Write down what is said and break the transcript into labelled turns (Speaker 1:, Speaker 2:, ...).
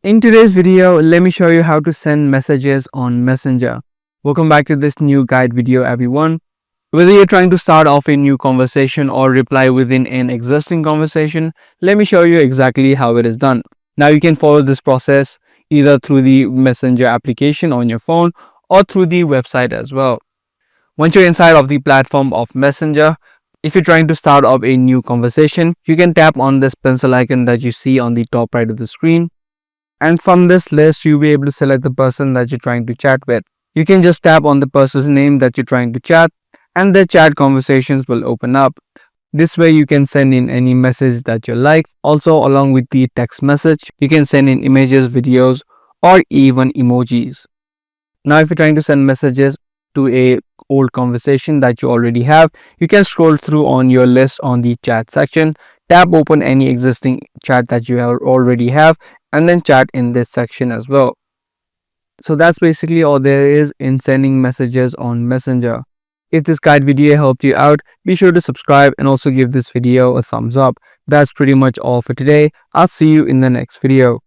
Speaker 1: In today's video, let me show you how to send messages on Messenger. Welcome back to this new guide video, everyone. Whether you're trying to start off a new conversation or reply within an existing conversation, let me show you exactly how it is done. Now you can follow this process either through the Messenger application on your phone or through the website as well. Once you're inside of the platform of Messenger, if you're trying to start up a new conversation, you can tap on this pencil icon that you see on the top right of the screen. And from this list, you'll be able to select the person that you're trying to chat with. You can just tap on the person's name that you're trying to chat, and the chat conversations will open up. This way, you can send in any message that you like. Also, along with the text message, you can send in images, videos, or even emojis. Now, if you're trying to send messages to a old conversation that you already have, you can scroll through on your list on the chat section, tap open any existing chat that you already have, and then chat in this section as well. So that's basically all there is in sending messages on Messenger. If this guide video helped you out, be sure to subscribe and also give this video a thumbs up. That's pretty much all for today. I'll see you in the next video.